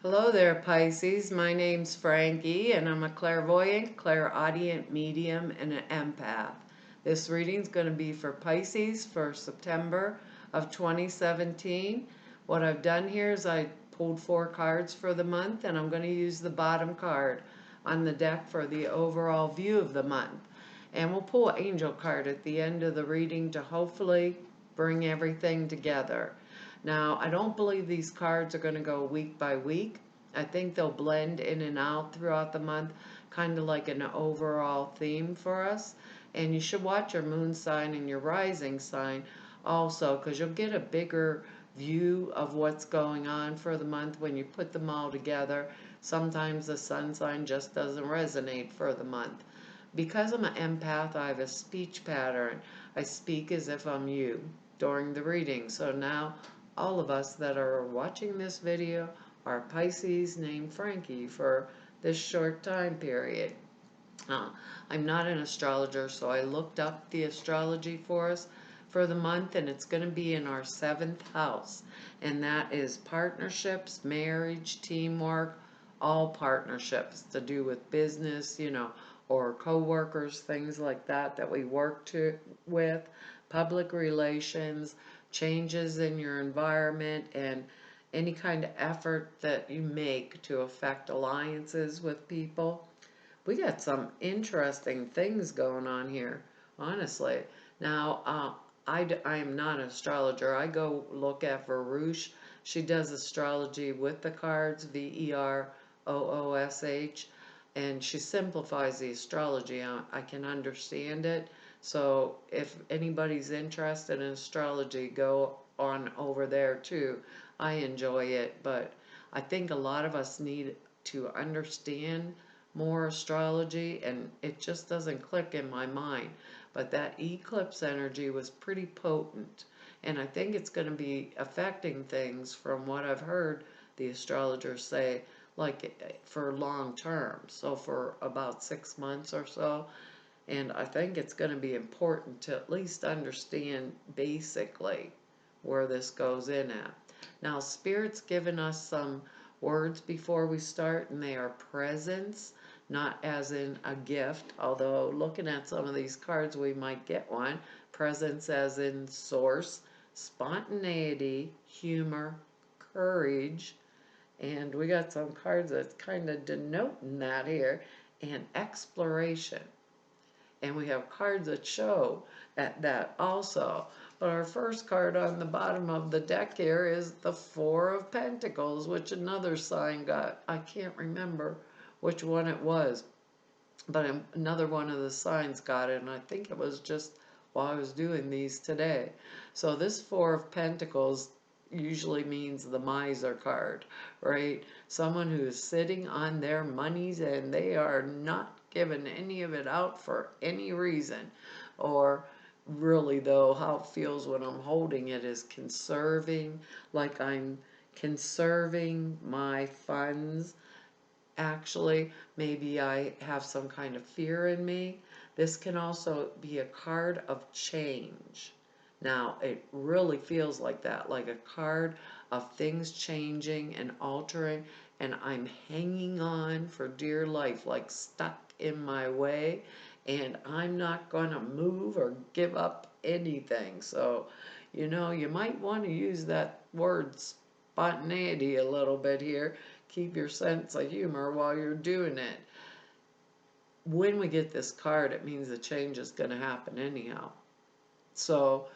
Hello there, Pisces. My name's Frankie, and I'm a clairvoyant, clairaudient medium, and an empath. This reading's going to be for Pisces for September of 2017. What I've done here is I pulled 4 cards for the month, and I'm going to use the bottom card on the deck for the overall view of the month. And we'll pull an angel card at the end of the reading to hopefully bring everything together. Now, I don't believe these cards are going to go week by week. I think they'll blend in and out throughout the month, kind of like an overall theme for us. And you should watch your moon sign and your rising sign also, because you'll get a bigger view of what's going on for the month when you put them all together. Sometimes the sun sign just doesn't resonate for the month. Because I'm an empath, I have a speech pattern. I speak as if I'm you during the reading. So now all of us that are watching this video are Pisces named Frankie for this short time period. I'm not an astrologer, so I looked up the astrology for us for the month, and it's going to be in our 7th house. And that is partnerships, marriage, teamwork, all partnerships to do with business, or co-workers, things like that we work with, public relations, changes in your environment, and any kind of effort that you make to affect alliances with people. We got some interesting things going on here, honestly. Now, I am not an astrologer. I go look at Verush. She does astrology with the cards, Veroosh, and she simplifies the astrology. I can understand it. So if anybody's interested in astrology, go on over there too. I enjoy it, but I think a lot of us need to understand more astrology, and it just doesn't click in my mind. But that eclipse energy was pretty potent, and I think it's going to be affecting things from what I've heard the astrologers say, like for long term, so for about 6 months or so. And I think it's going to be important to at least understand basically where this goes in at. Now, Spirit's given us some words before we start, and they are presence, not as in a gift, although looking at some of these cards, we might get one. Presence as in source, spontaneity, humor, courage, and we got some cards that's kind of denoting that here, and exploration. And we have cards that show that also. But our first card on the bottom of the deck here is the Four of Pentacles, which another sign got. I can't remember which one it was, but another one of the signs got it, and I think it was just while I was doing these today. So this Four of Pentacles usually means the miser card, right? Someone who is sitting on their monies and they are not giving any of it out for any reason. Or really though, how it feels when I'm holding it is conserving, like I'm conserving my funds. Actually, maybe I have some kind of fear in me. This can also be a card of change. Now, it really feels like that, like a card of things changing and altering, and I'm hanging on for dear life, like stuck in my way, and I'm not going to move or give up anything. So, you might want to use that word spontaneity a little bit here. Keep your sense of humor while you're doing it. When we get this card, it means the change is going to happen anyhow. So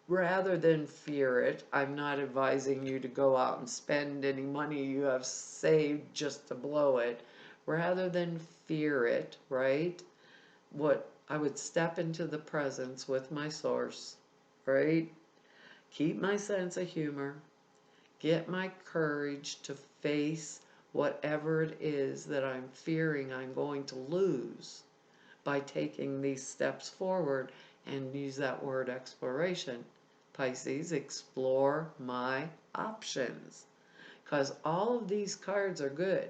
rather than fear it, I'm not advising you to go out and spend any money you have saved just to blow it. Rather than fear it, right? What I would step into the presence with my source, right? Keep my sense of humor. Get my courage to face whatever it is that I'm fearing I'm going to lose by taking these steps forward, and use that word exploration. Pisces, explore my options. Because all of these cards are good.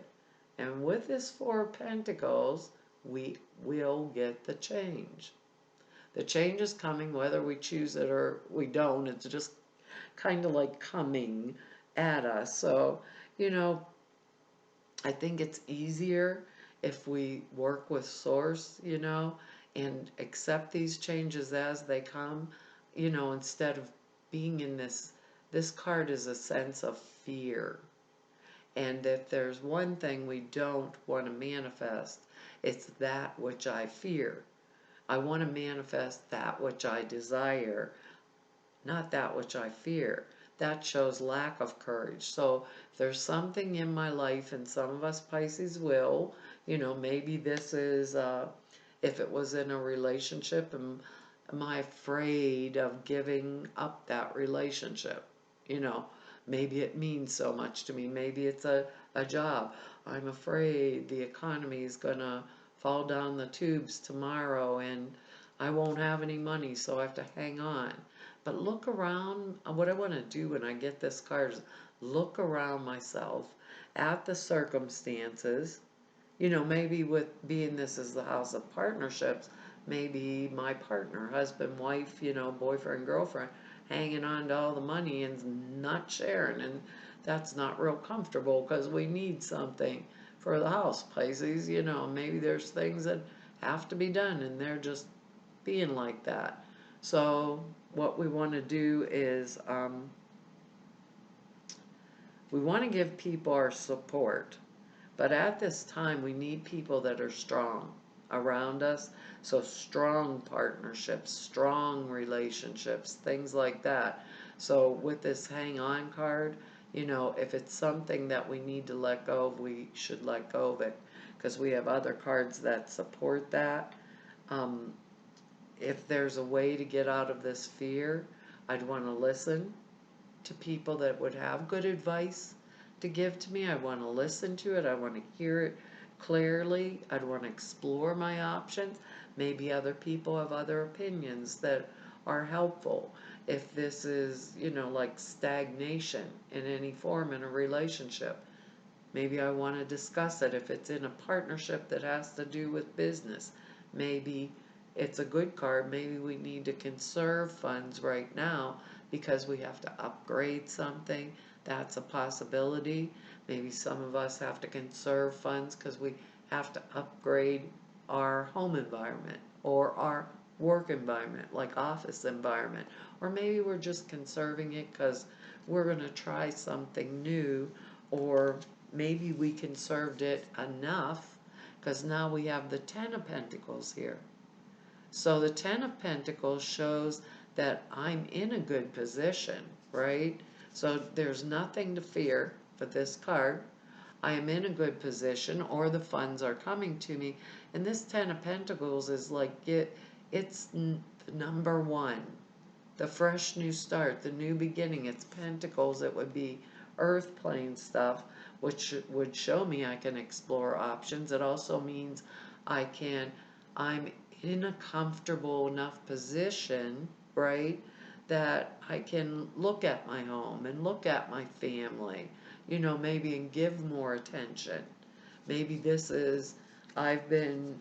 And with this Four of Pentacles, we will get the change. The change is coming whether we choose it or we don't. It's just kind of like coming at us. So you know, I think it's easier if we work with Source, and accept these changes as they come, instead of being in this card is a sense of fear. And if there's one thing we don't want to manifest, it's that which I fear. I want to manifest that which I desire, not that which I fear. That shows lack of courage. So if there's something in my life, and some of us Pisces will, maybe this is, if it was in a relationship, am I afraid of giving up that relationship? You know, maybe it means so much to me. Maybe it's a job. I'm afraid the economy is going to fall down the tubes tomorrow and I won't have any money, so I have to hang on. But look around. What I want to do when I get this card is look around myself at the circumstances. Maybe with being this is the house of partnerships, maybe my partner, husband, wife, boyfriend, girlfriend, hanging on to all the money and not sharing. And that's not real comfortable because we need something for the house, Pisces. Maybe there's things that have to be done and they're just being like that. So what we want to do is we want to give people our support. But at this time, we need people that are strong around us. So strong partnerships, strong relationships, things like that. So with this hang on card, if it's something that we need to let go of, we should let go of it because we have other cards that support that. If there's a way to get out of this fear, I'd want to listen to people that would have good advice to give to me. I want to listen to it. I want to hear it clearly. I'd want to explore my options. Maybe other people have other opinions that are helpful. If this is, like stagnation in any form in a relationship, maybe I want to discuss it. If it's in a partnership that has to do with business, maybe it's a good card. Maybe we need to conserve funds right now because we have to upgrade something. That's a possibility. Maybe some of us have to conserve funds because we have to upgrade our home environment or our work environment, like office environment. Or maybe we're just conserving it because we're going to try something new, or maybe we conserved it enough because now we have the Ten of Pentacles here. So the Ten of Pentacles shows that I'm in a good position, right? So there's nothing to fear for this card. I am in a good position, or the funds are coming to me. And this Ten of Pentacles is like it's number one, the fresh new start, the new beginning. It's Pentacles. It would be earth plane stuff, which would show me I can explore options. It also means I'm in a comfortable enough position, right, that I can look at my home and look at my family, maybe and give more attention. Maybe this is, I've been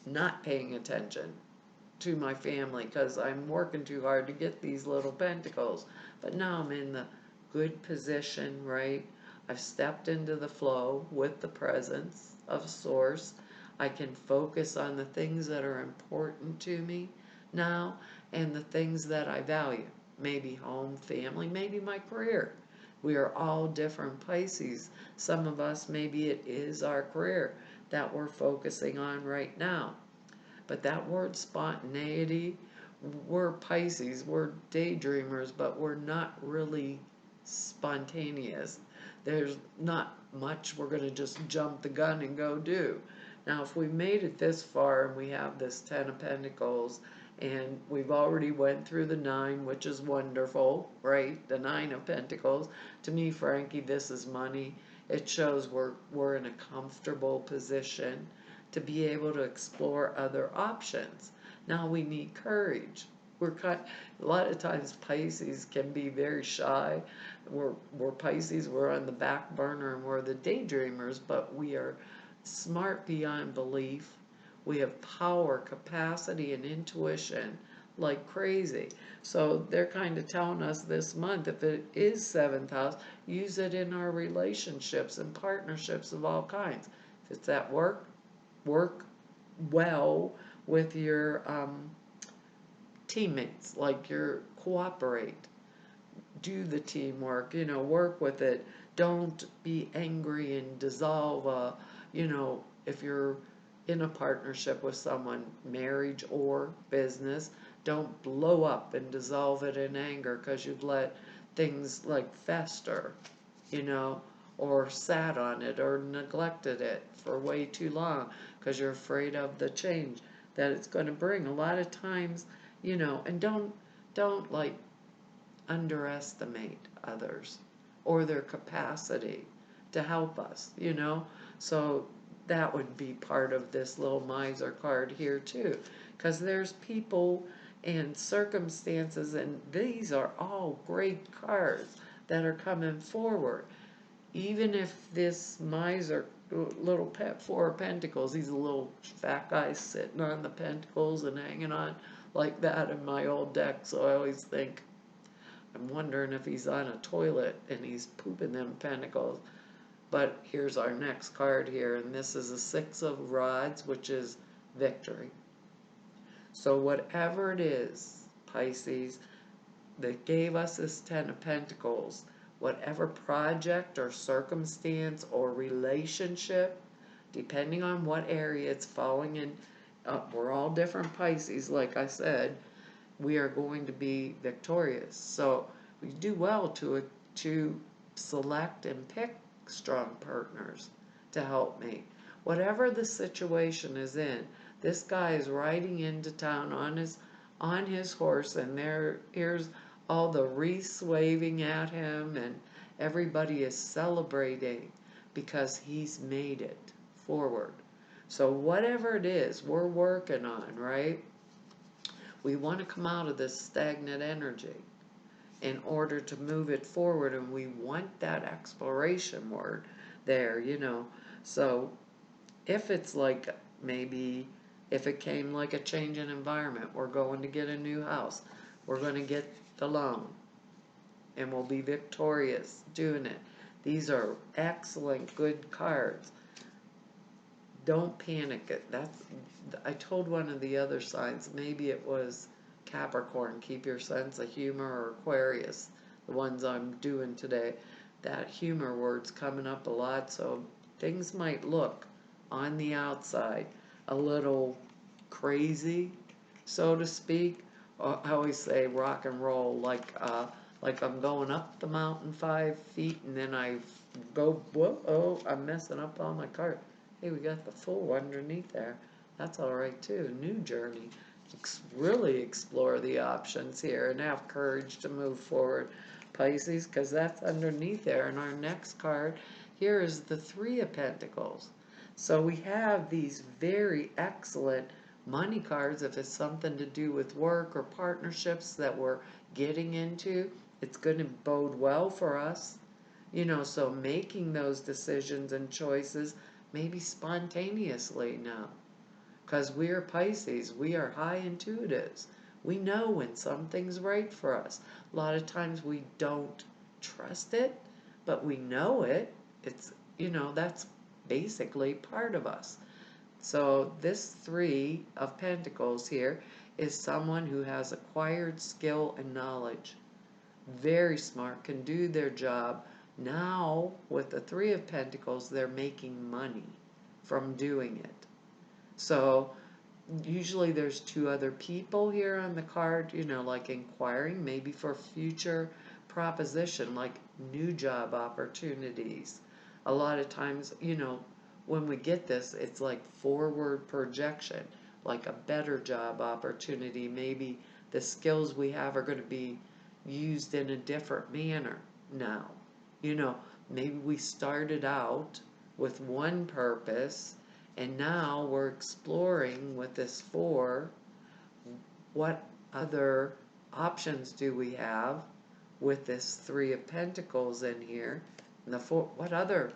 not paying attention to my family because I'm working too hard to get these little pentacles. But now I'm in the good position, right? I've stepped into the flow with the presence of Source. I can focus on the things that are important to me now and the things that I value. Maybe home, family, maybe my career. We are all different Pisces. Some of us, maybe it is our career that we're focusing on right now. But that word spontaneity, we're Pisces, we're daydreamers, but we're not really spontaneous. There's not much we're going to just jump the gun and go do. Now, if we made it this far and we have this Ten of Pentacles and we've already went through the Nine, which is wonderful, right? The Nine of Pentacles. To me, Frankie, this is money. It shows we're in a comfortable position to be able to explore other options. Now we need courage. A lot of times Pisces can be very shy. We're Pisces, we're on the back burner and we're the daydreamers, but we are smart beyond belief. We have power, capacity, and intuition like crazy. So they're kind of telling us this month, if it is seventh house, use it in our relationships and partnerships of all kinds. If it's at work, work well with your teammates, like your cooperate, do the teamwork, work with it. Don't be angry and dissolve if you're in a partnership with someone, marriage or business, don't blow up and dissolve it in anger because you've let things like fester, you know, or sat on it or neglected it for way too long because you're afraid of the change that it's going to bring. A lot of times, and don't like underestimate others or their capacity to help us. So that would be part of this little miser card here too, because there's people and circumstances, and these are all great cards that are coming forward. Even if this miser, little pet Four of Pentacles, he's a little fat guy sitting on the pentacles and hanging on like that in my old deck, so I always think, I'm wondering if he's on a toilet and he's pooping them pentacles. But here's our next card here, and this is a Six of Rods, which is victory. So whatever it is, Pisces, that gave us this Ten of Pentacles, whatever project or circumstance or relationship, depending on what area it's falling in, we're all different Pisces, like I said, we are going to be victorious. So we do well to select and pick strong partners to help me. Whatever the situation is in, this guy is riding into town on his horse, and here's all the wreaths waving at him, and everybody is celebrating because he's made it forward. So whatever it is we're working on, right? We want to come out of this stagnant energy in order to move it forward, and we want that exploration word there. So if it's like, maybe if it came like a change in environment, we're going to get a new house, we're going to get the loan, and we'll be victorious doing it. These are excellent, good cards. Don't panic it. I told one of the other signs, maybe it was Capricorn, keep your sense of humor, or Aquarius, the ones I'm doing today. That humor word's coming up a lot, so things might look on the outside a little crazy, so to speak. I always say rock and roll, like I'm going up the mountain 5 feet and then I go, whoa, oh, I'm messing up all my cards. Hey, we got the Fool underneath there. That's all right too. New journey. Really explore the options here and have courage to move forward, Pisces, because that's underneath there. And our next card here is the Three of Pentacles. So we have these very excellent money cards. If it's something to do with work or partnerships that we're getting into, it's going to bode well for us. So making those decisions and choices maybe spontaneously now. Because we're Pisces, we are high intuitives. We know when something's right for us. A lot of times we don't trust it, but we know it. That's basically part of us. So this Three of Pentacles here is someone who has acquired skill and knowledge. Very smart, can do their job. Now, with the Three of Pentacles, they're making money from doing it. So usually there's two other people here on the card, like inquiring, maybe for future proposition, like new job opportunities. A lot of times, when we get this, it's like forward projection, like a better job opportunity. Maybe the skills we have are going to be used in a different manner now. Maybe we started out with one purpose, and now we're exploring with this Four, what other options do we have with this Three of Pentacles in here? And the Four, what other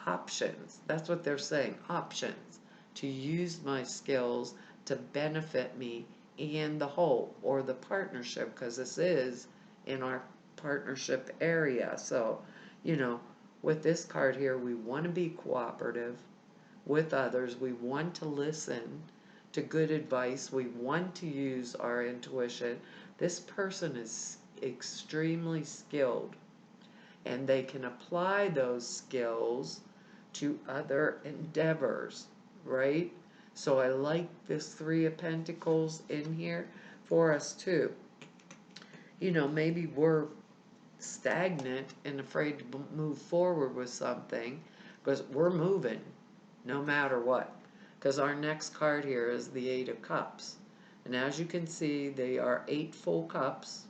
options? That's what they're saying, options, to use my skills to benefit me and the whole, or the partnership, because this is in our partnership area. So, you know, with this card here, we want to be cooperative with others. We want to listen to good advice. We want to use our intuition. This person is extremely skilled, and they can apply those skills to other endeavors, right? So I like this Three of Pentacles in here for us too. You know, maybe we're stagnant and afraid to move forward with something because we're moving no matter what. Because our next card here is the Eight of Cups. And as you can see, they are 8 full cups,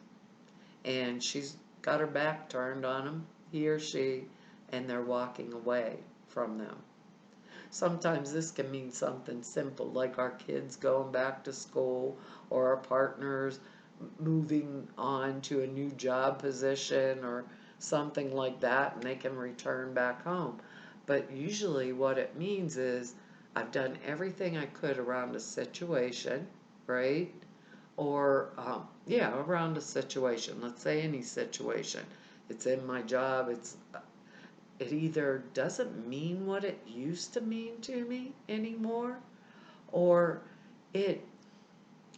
and she's got her back turned on them, he or she, and they're walking away from them. Sometimes this can mean something simple, like our kids going back to school, or our partners moving on to a new job position, or something like that, and they can return back home. But usually what it means is, I've done everything I could around a situation, right? Or, yeah, around a situation. Let's say any situation. It's in my job, it either doesn't mean what it used to mean to me anymore, or it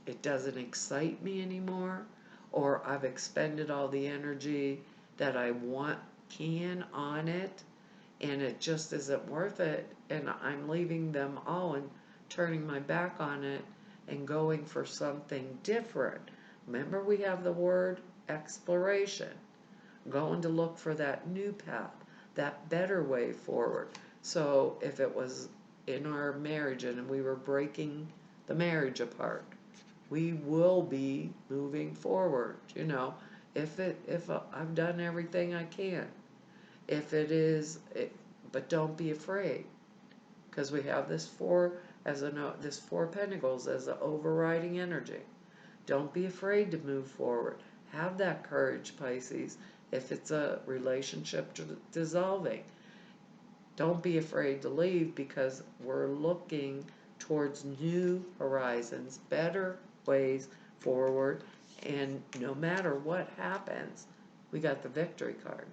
it doesn't excite me anymore, or I've expended all the energy that I can on it, and it just isn't worth it, and I'm leaving them all and turning my back on it and going for something different. Remember, we have the word exploration, going to look for that new path, that better way forward. So if it was in our marriage and we were breaking the marriage apart, we will be moving forward, you know, if I've done everything I can. If it is, but don't be afraid, because we have this this Four of Pentacles as an overriding energy. Don't be afraid to move forward. Have that courage, Pisces. If it's a relationship dissolving, don't be afraid to leave, because we're looking towards new horizons, better ways forward, and no matter what happens, we got the victory card.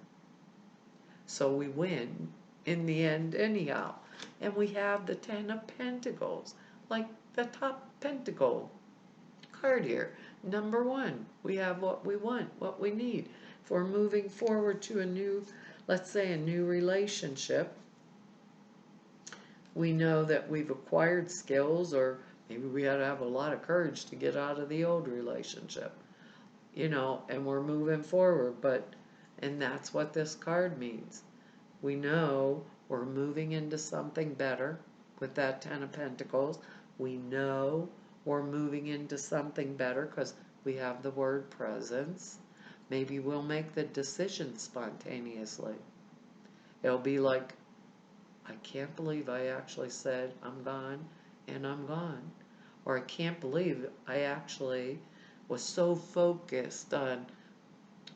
So we win in the end anyhow. And we have the Ten of Pentacles, like the top pentacle card here. Number 1, we have what we want, what we need for moving forward to a new, let's say, a new relationship. We know that we've acquired skills, or maybe we had to have a lot of courage to get out of the old relationship, you know, and we're moving forward. And that's what this card means. We know we're moving into something better with that Ten of Pentacles. We know we're moving into something better because we have the word presence. Maybe we'll make the decision spontaneously. It'll be like, I can't believe I actually said I'm gone, and I'm gone. Or I can't believe I actually was so focused on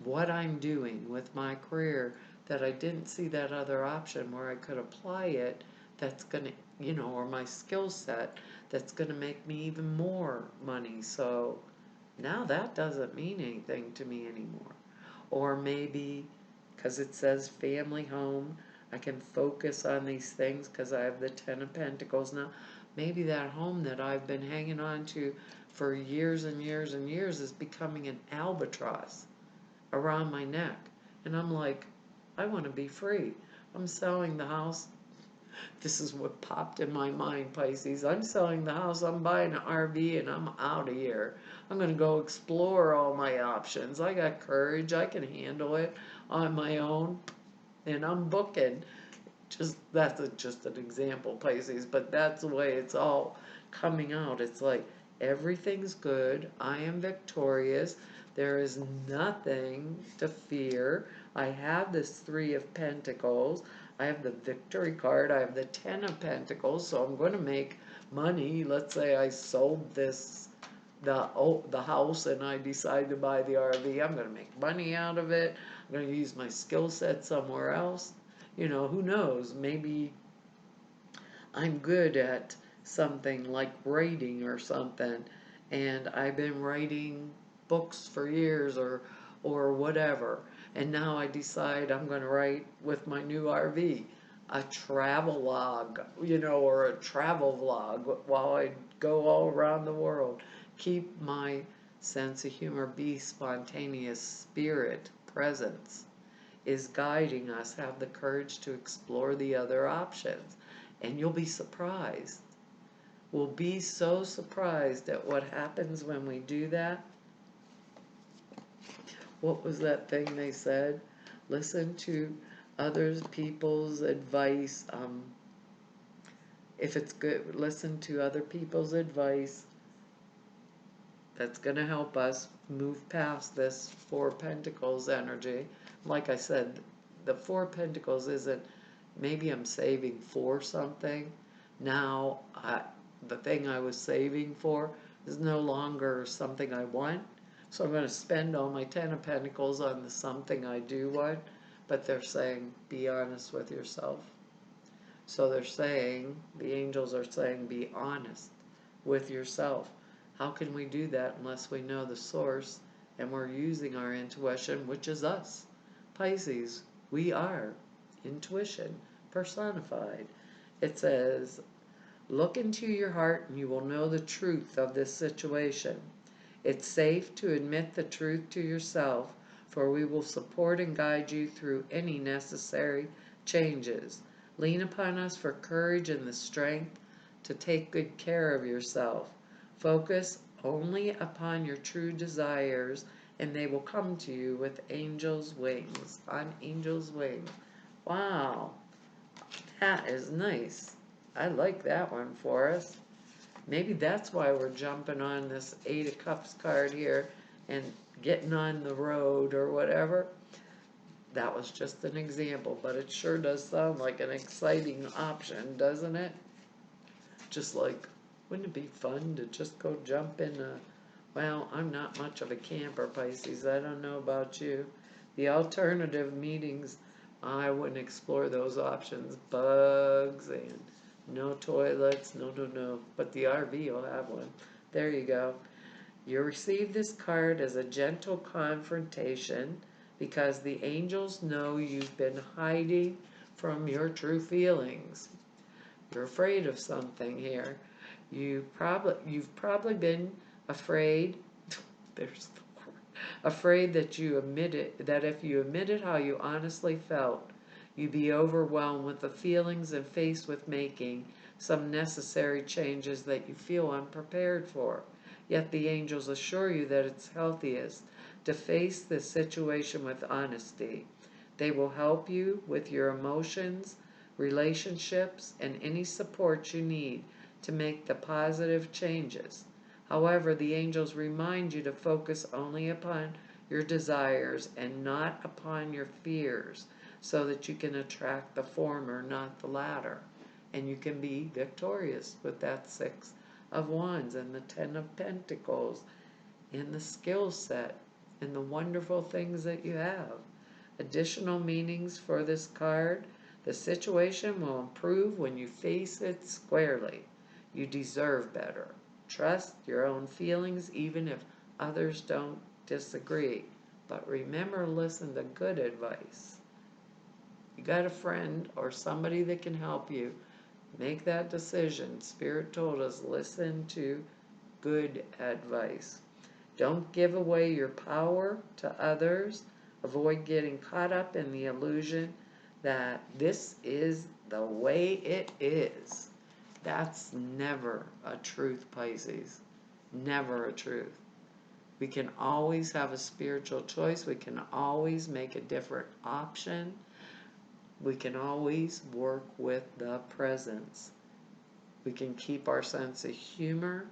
what I'm doing with my career that I didn't see that other option where I could apply it, that's going to, you know, or my skill set that's going to make me even more money. So now that doesn't mean anything to me anymore. Or maybe because it says family home, I can focus on these things because I have the Ten of Pentacles now. Maybe that home that I've been hanging on to for years and years and years is becoming an albatross around my neck. And I'm like, I want to be free. I'm selling the house. This is what popped in my mind, Pisces. I'm selling the house, I'm buying an RV, and I'm out of here. I'm going to go explore all my options. I got courage. I can handle it on my own. And I'm booking. That's just an example, Pisces, but that's the way it's all coming out. It's like, everything's good. I am victorious. There is nothing to fear. I have this Three of Pentacles. I have the victory card. I have the Ten of Pentacles, so I'm going to make money. Let's say I sold the house and I decide to buy the RV. I'm going to make money out of it. I'm going to use my skill set somewhere else. You know, who knows? Maybe I'm good at something like writing or something, and I've been writing books for years or whatever, and now I decide I'm going to write with my new RV a travel log, or a travel vlog while I go all around the world. Keep my sense of humor, be spontaneous, spirit, presence is guiding us. Have the courage to explore the other options, and you'll be surprised. We'll be so surprised at what happens when we do that. What was that thing they said? Listen to others people's advice. If it's good, listen to other people's advice. That's going to help us move past this Four Pentacles energy. Like I said, the Four Pentacles isn't, maybe I'm saving for something. Now, the thing I was saving for is no longer something I want. So I'm going to spend all my Ten of Pentacles on the something I do want. But they're saying, be honest with yourself. So they're saying, the angels are saying, be honest with yourself. How can we do that unless we know the source and we're using our intuition, which is us? Pisces, we are intuition personified. It says, look into your heart and you will know the truth of this situation. It's safe to admit the truth to yourself, for we will support and guide you through any necessary changes. Lean upon us for courage and the strength to take good care of yourself. Focus only upon your true desires, and they will come to you with angels' wings, on angels' wings. Wow, that is nice. I like that one for us. Maybe that's why we're jumping on this Eight of Cups card here and getting on the road or whatever. That was just an example, but it sure does sound like an exciting option, doesn't it? Just like, wouldn't it be fun to just go jump in a, well, I'm not much of a camper, Pisces. I don't know about you. The alternative meetings, I wouldn't explore those options. Bugs and no toilets, no. But the RV will have one. There you go. You receive this card as a gentle confrontation because the angels know you've been hiding from your true feelings. You're afraid of something here. You've probably been afraid. There's the word. Afraid that if you admitted how you honestly felt, you'd be overwhelmed with the feelings and faced with making some necessary changes that you feel unprepared for. Yet the angels assure you that it's healthiest to face this situation with honesty. They will help you with your emotions, relationships, and any support you need to make the positive changes. However, the angels remind you to focus only upon your desires and not upon your fears, so that you can attract the former, not the latter. And you can be victorious with that Six of Wands and the Ten of Pentacles and the skill set and the wonderful things that you have. Additional meanings for this card: the situation will improve when you face it squarely. You deserve better. Trust your own feelings even if others don't disagree. But remember, listen to good advice. You got a friend or somebody that can help you make that decision. Spirit told us, listen to good advice. Don't give away your power to others. Avoid getting caught up in the illusion that this is the way it is. That's never a truth, Pisces. Never a truth. We can always have a spiritual choice. We can always make a different option. We can always work with the presence. We can keep our sense of humor.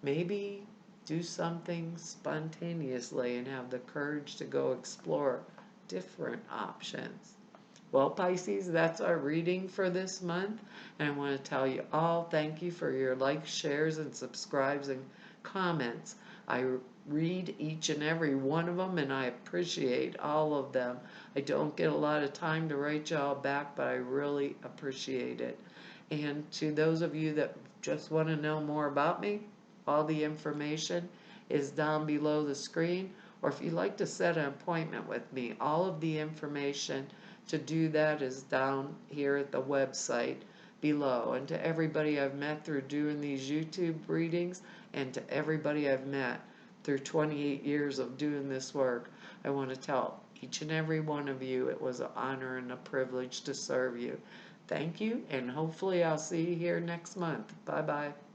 Maybe do something spontaneously and have the courage to go explore different options. Well, Pisces, that's our reading for this month. And I want to tell you all thank you for your likes, shares, and subscribes and comments. I read each and every one of them, and I appreciate all of them. I don't get a lot of time to write y'all back, but I really appreciate it. And to those of you that just want to know more about me, all the information is down below the screen. Or if you'd like to set an appointment with me, all of the information to do that is down here at the website below. And to everybody I've met through doing these YouTube readings, and to everybody I've met through 28 years of doing this work, I want to tell each and every one of you it was an honor and a privilege to serve you. Thank you, and hopefully I'll see you here next month. Bye-bye.